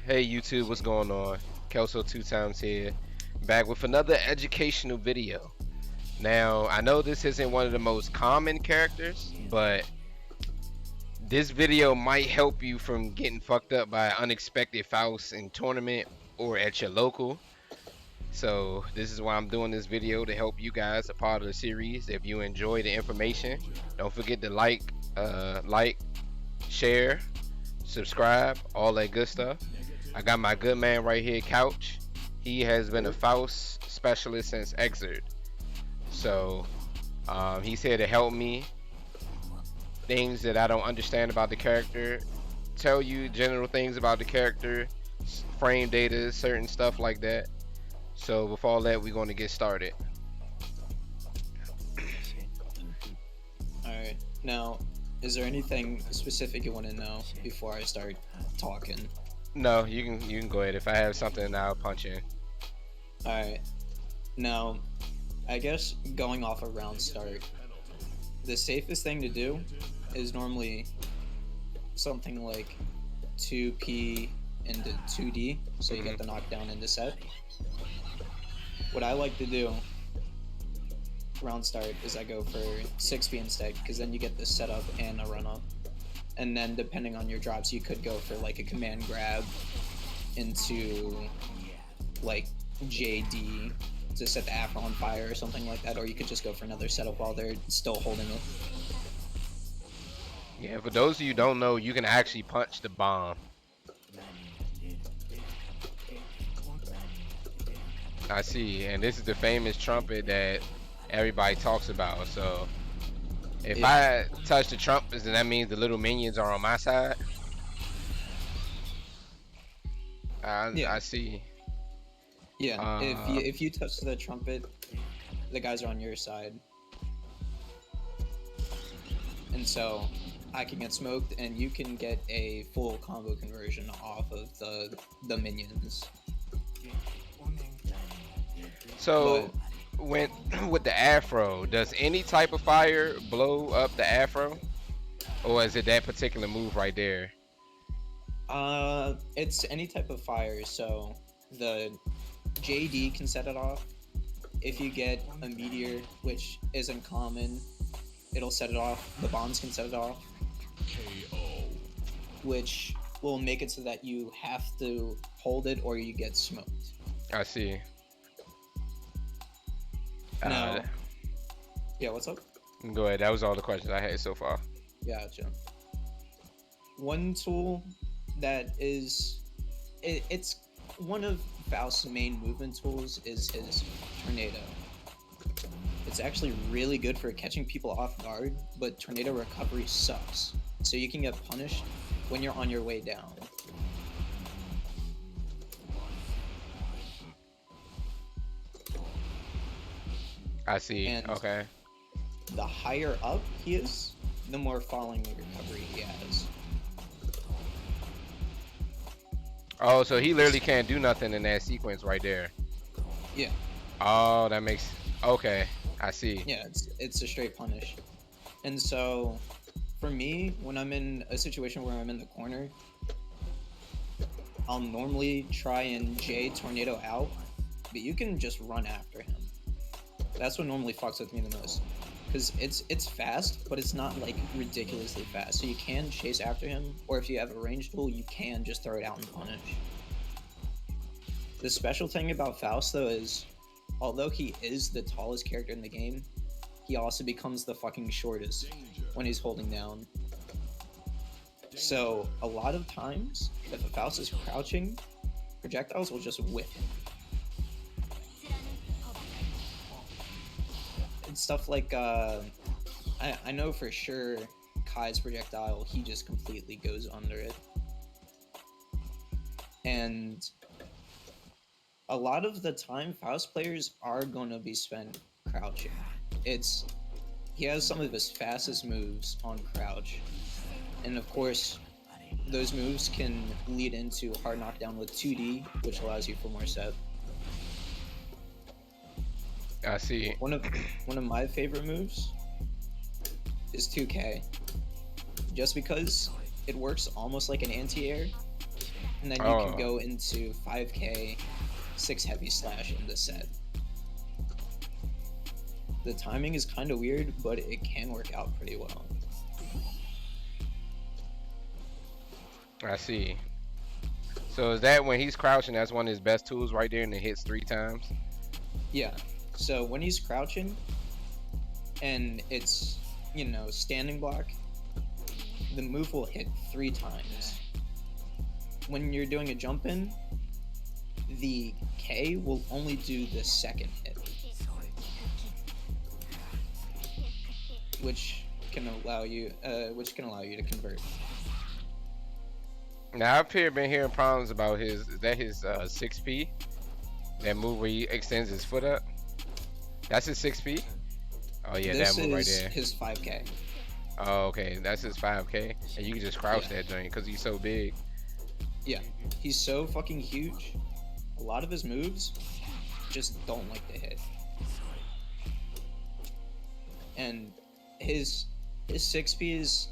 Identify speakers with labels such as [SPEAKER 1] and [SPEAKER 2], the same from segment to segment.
[SPEAKER 1] Hey YouTube, what's going on? Kelso 2 times here, back with another educational video. Now, I know this isn't one of the most common characters, but this video might help you from getting fucked up by unexpected Faust in tournament or at your local. So this is why I'm doing this video to help you guys a part of the series. If you enjoy the information, don't forget to like, share, subscribe, all that good stuff. I got my good man right here, Couch. He has been a Faust specialist since Exert. So he's here to help me. Things that I don't understand about the character, tell you general things about the character, frame data, certain stuff like that. So before all that, we're going to get started.
[SPEAKER 2] Alright, now, is there anything specific you want to know before I start talking?
[SPEAKER 1] No, you can go ahead. If I have something, I'll punch in.
[SPEAKER 2] Alright, now, I guess going off a round start, the safest thing to do is normally something like 2P into 2D, so you get the knockdown in the set. What I like to do round start is I go for 6P instead, because then you get the setup and a run up. And then depending on your drops, you could go for like a command grab into like JD to set the afro on fire or something like that, or you could just go for another setup while they're still holding it.
[SPEAKER 1] Yeah, for those of you who don't know, you can actually punch the bomb. I see, and this is the famous trumpet that everybody talks about. So if I touch the trumpets, then that means the little minions are on my side. I see.
[SPEAKER 2] Yeah, if you touch the trumpet, the guys are on your side. And so I can get smoked and you can get a full combo conversion off of the minions.
[SPEAKER 1] So when with the afro, does any type of fire blow up the afro, or is it that particular move right there?
[SPEAKER 2] It's any type of fire. So the JD can set it off. If you get a meteor, which isn't common, it'll set it off. The bombs can set it off, which will make it so that you have to hold it or you get smoked.
[SPEAKER 1] I see.
[SPEAKER 2] Now, yeah, what's up?
[SPEAKER 1] Go ahead. That was all the questions I had so far.
[SPEAKER 2] Gotcha. One tool that is, it's one of Faust's main movement tools is his tornado. It's actually really good for catching people off guard, but tornado recovery sucks. So you can get punished when you're on your way down.
[SPEAKER 1] I see.
[SPEAKER 2] And
[SPEAKER 1] okay.
[SPEAKER 2] The higher up he is, the more falling recovery he has.
[SPEAKER 1] Oh, so he literally can't do nothing in that sequence right there.
[SPEAKER 2] Yeah.
[SPEAKER 1] Oh, that makes... Okay, I see.
[SPEAKER 2] Yeah, it's a straight punish. And so, for me, when I'm in a situation where I'm in the corner, I'll normally try and J tornado out, but you can just run after him. That's what normally fucks with me the most. Because it's fast, but it's not like ridiculously fast. So you can chase after him, or if you have a range tool, you can just throw it out and punish. The special thing about Faust, though, is although he is the tallest character in the game, he also becomes the fucking shortest when he's holding down. So a lot of times, if a Faust is crouching, projectiles will just whip him. And stuff like, I know for sure Kai's projectile, he just completely goes under it. And a lot of the time, Faust players are going to be spent crouching. He has some of his fastest moves on crouch. And of course, those moves can lead into hard knockdown with 2D, which allows you for more set.
[SPEAKER 1] I see.
[SPEAKER 2] One of my favorite moves is 2K. Just because it works almost like an anti-air, and then you can
[SPEAKER 1] Oh,
[SPEAKER 2] go into 5k 6 heavy slash in the set. The timing is kind of weird, but it can work out pretty well.
[SPEAKER 1] I see. So is that when he's crouching, that's one of his best tools right there, and it hits 3 times?
[SPEAKER 2] Yeah. So when he's crouching and it's, you know, standing block, the move will hit 3 times. When you're doing a jump in, the K will only do the second hit, which can allow you to convert.
[SPEAKER 1] Now I've been hearing problems about his. Is that his 6P? That move where he extends his foot up? That's his 6P? Oh yeah,
[SPEAKER 2] This
[SPEAKER 1] that move right
[SPEAKER 2] is
[SPEAKER 1] there.
[SPEAKER 2] his 5k.
[SPEAKER 1] Oh okay, that's his 5K, and you can just crouch
[SPEAKER 2] Yeah.
[SPEAKER 1] that joint because he's so big.
[SPEAKER 2] Yeah, he's so fucking huge. A lot of his moves just don't like to hit, and his 6P is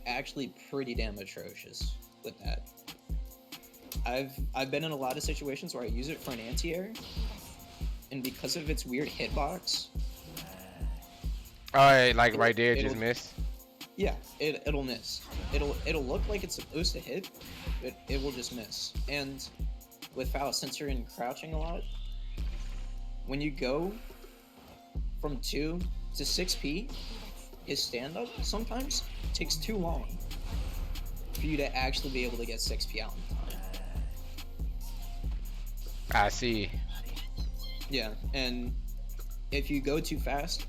[SPEAKER 2] actually pretty damn atrocious with that. I've been in a lot of situations where I use it for an anti-air, and because of its weird hitbox,
[SPEAKER 1] Alright, like right there,
[SPEAKER 2] it'll
[SPEAKER 1] just missed.
[SPEAKER 2] yeah, it'll miss. It'll look like it's supposed to hit, but it will just miss. And with Faust, since you're in crouching a lot, when you go from 2 to 6P, his stand-up sometimes takes too long for you to actually be able to get 6P out in time.
[SPEAKER 1] I see.
[SPEAKER 2] Yeah, and if you go too fast,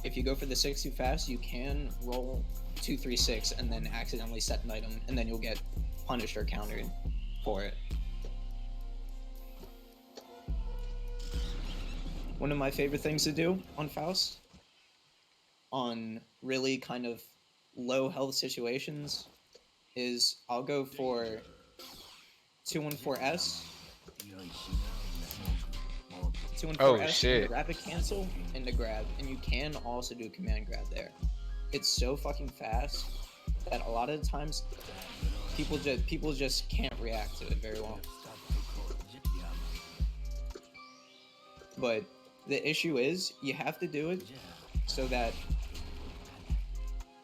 [SPEAKER 2] if you go for the 6 too fast, you can roll 2-3-6 and then accidentally set an item, and then you'll get punished or countered for it. One of my favorite things to do on Faust, on really kind of low health situations, is I'll go for 214S, 214S,
[SPEAKER 1] Oh
[SPEAKER 2] and
[SPEAKER 1] shit.
[SPEAKER 2] the rapid cancel and the grab, and you can also do command grab there. It's so fucking fast that a lot of the times people just can't react to it very well. But the issue is you have to do it so that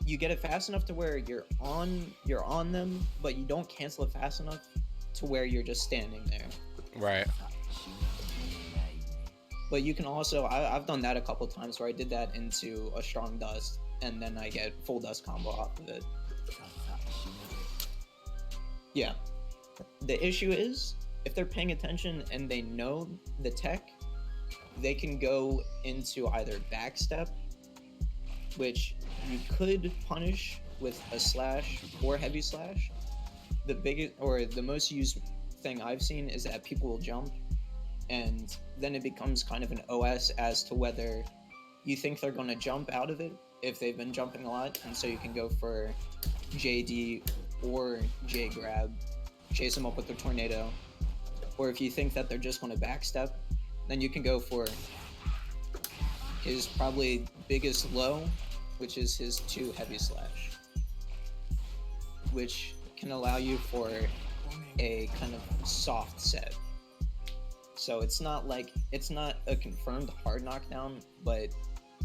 [SPEAKER 2] you get it fast enough to where you're on them, but you don't cancel it fast enough to where you're just standing there.
[SPEAKER 1] Right.
[SPEAKER 2] But you can also, I've done that a couple times where I did that into a strong dust, and then I get full dust combo off of it. Yeah. The issue is, if they're paying attention and they know the tech, they can go into either backstep, which you could punish with a slash or heavy slash. The biggest or the most used thing I've seen is that people will jump, and then it becomes kind of an OS as to whether you think they're going to jump out of it if they've been jumping a lot, and so you can go for JD or J grab, chase them up with the tornado, or if you think that they're just going to backstep, then you can go for his probably biggest low, which is his 2 heavy slash, which can allow you for a kind of soft set. So it's not a confirmed hard knockdown, but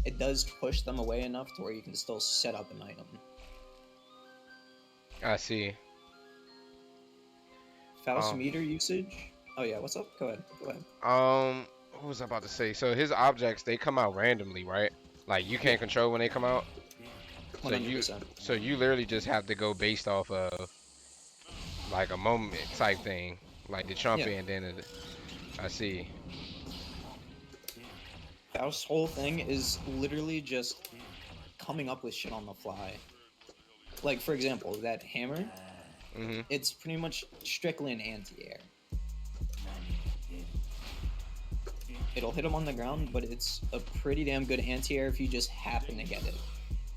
[SPEAKER 2] it does push them away enough to where you can still set up an item.
[SPEAKER 1] I see.
[SPEAKER 2] Faust meter usage. Oh yeah, what's up? Go ahead.
[SPEAKER 1] What was I about to say? So his objects, they come out randomly, right? Like you can't control when they come out.
[SPEAKER 2] 100%.
[SPEAKER 1] So you literally just have to go based off of like a moment type thing, like the trumpet,
[SPEAKER 2] Yeah.
[SPEAKER 1] and then I see.
[SPEAKER 2] Faust's whole thing is literally just coming up with shit on the fly. Like, for example, that hammer, it's pretty much strictly an anti-air. It'll hit him on the ground, but it's a pretty damn good anti-air if you just happen to get it.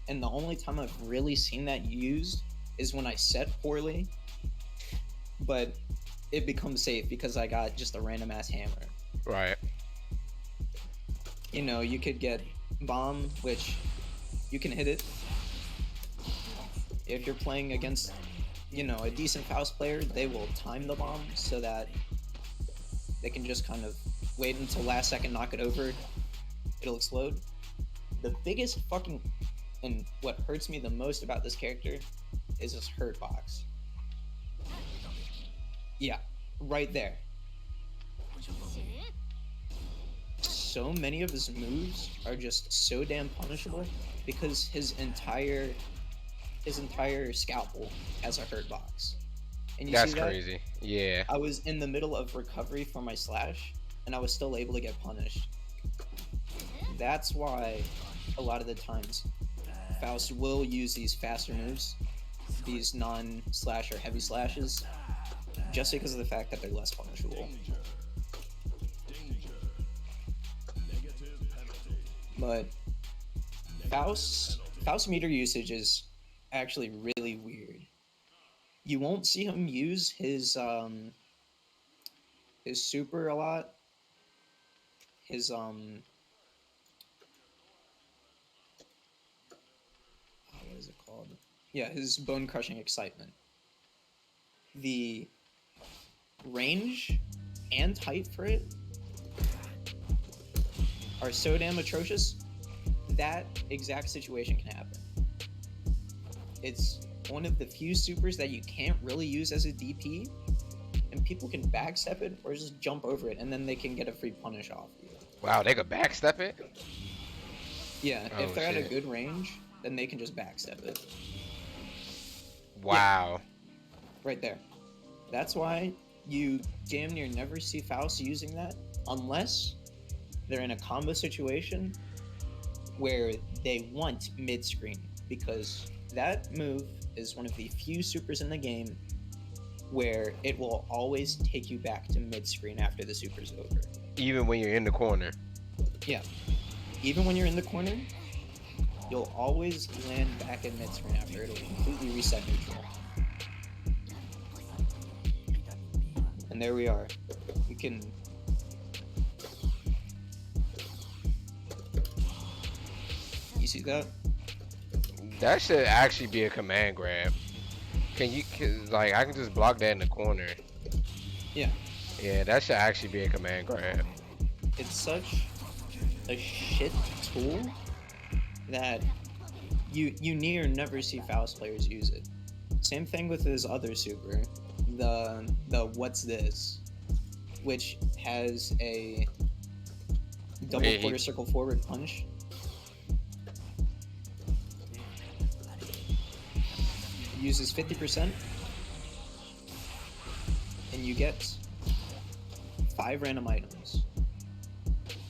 [SPEAKER 2] And the only time I've really seen that used is when I set poorly, but it becomes safe because I got just a random ass hammer.
[SPEAKER 1] Right.
[SPEAKER 2] You know, you could get bomb, which you can hit it. If you're playing against you know, a decent Faust player, they will time the bomb so that they can just kind of wait until last second, knock it over, it'll explode. The biggest fucking, and what hurts me the most about this character is his hurt box. Yeah, right there. So many of his moves are just so damn punishable because his entire scalpel has a hurt box. And you
[SPEAKER 1] That's
[SPEAKER 2] see that?
[SPEAKER 1] crazy. Yeah.
[SPEAKER 2] I was in the middle of recovery from my slash, and I was still able to get punished. That's why a lot of the times Faust will use these faster moves, these non-slash or heavy slashes, just because of the fact that they're less punishable. But Faust's meter usage is actually really weird. You won't see him use his super a lot. His what is it called? Yeah, his bone crushing excitement. The range and height for it are so damn atrocious. That exact situation can happen. It's one of the few supers that you can't really use as a DP, and people can backstep it or just jump over it, and then they can get a free punish off you.
[SPEAKER 1] Wow, they could backstep it?
[SPEAKER 2] Yeah,
[SPEAKER 1] Oh,
[SPEAKER 2] if they're at a
[SPEAKER 1] shit.
[SPEAKER 2] good range, then they can just backstep it.
[SPEAKER 1] Wow.
[SPEAKER 2] Right there. That's why you damn near never see Faust using that unless they're in a combo situation where they want mid-screen, because that move is one of the few supers in the game where it will always take you back to mid-screen after the super's over.
[SPEAKER 1] Even when you're in the corner.
[SPEAKER 2] Yeah. Even when you're in the corner, you'll always land back in mid-screen after. It'll completely reset neutral. And there we are. We can... You see that?
[SPEAKER 1] That should actually be a command grab. Like, I can just block that in the corner.
[SPEAKER 2] Yeah.
[SPEAKER 1] Yeah, that should actually be a command grab.
[SPEAKER 2] It's such a shit tool that you near never see Faust players use it. Same thing with his other super, the what's this, which has a double quarter circle forward punch. Uses 50%, and you get 5 random items.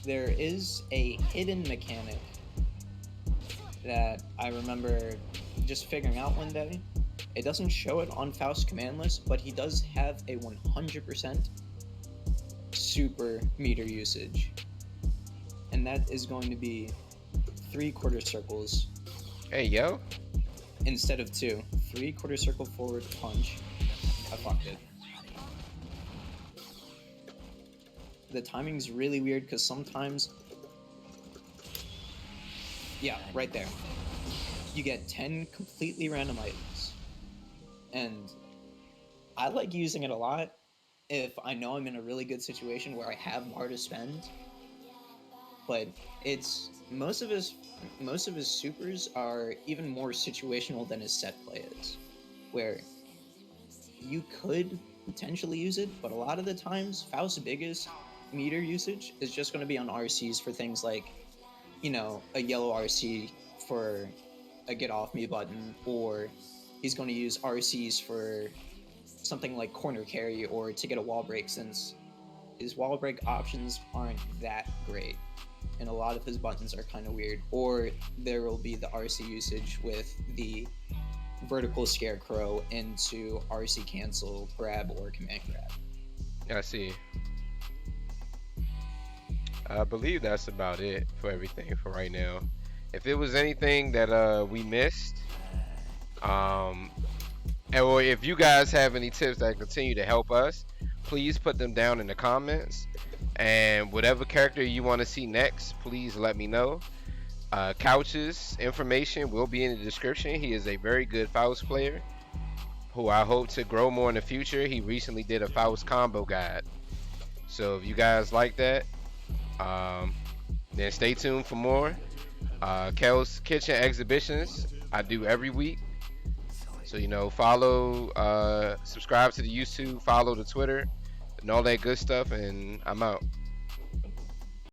[SPEAKER 2] There is a hidden mechanic that I remember just figuring out one day. It doesn't show it on Faust's command list, but he does have a 100% super meter usage. And that is going to be 3 quarter circles.
[SPEAKER 1] Hey, yo.
[SPEAKER 2] Instead of 2. 3 quarter circle forward punch. I fucked it. The timing's really weird because sometimes... Yeah, right there. You get 10 completely random items. And I like using it a lot if I know I'm in a really good situation where I have more to spend. But it's... Most of his supers are even more situational than his set play is, where you could potentially use it, but a lot of the times Faust's biggest meter usage is just going to be on RCs for things like, you know, a yellow RC for a get off me button, or he's going to use RCs for something like corner carry or to get a wall break, since his wall break options aren't that great. And a lot of his buttons are kind of weird. Or there will be the RC usage with the vertical scarecrow into RC cancel, grab, or command grab.
[SPEAKER 1] I see. I believe that's about it for everything for right now. If it was anything that we missed, or if you guys have any tips that continue to help us, please put them down in the comments. And whatever character you want to see next, please let me know. Couch's information will be in the description. He is a very good Faust player. who I hope to grow more in the future. He recently did a Faust combo guide. So if you guys like that, um, then stay tuned for more. Kell's Kitchen exhibitions I do every week. So follow, subscribe to the YouTube, follow the Twitter, and all that good stuff. And I'm out.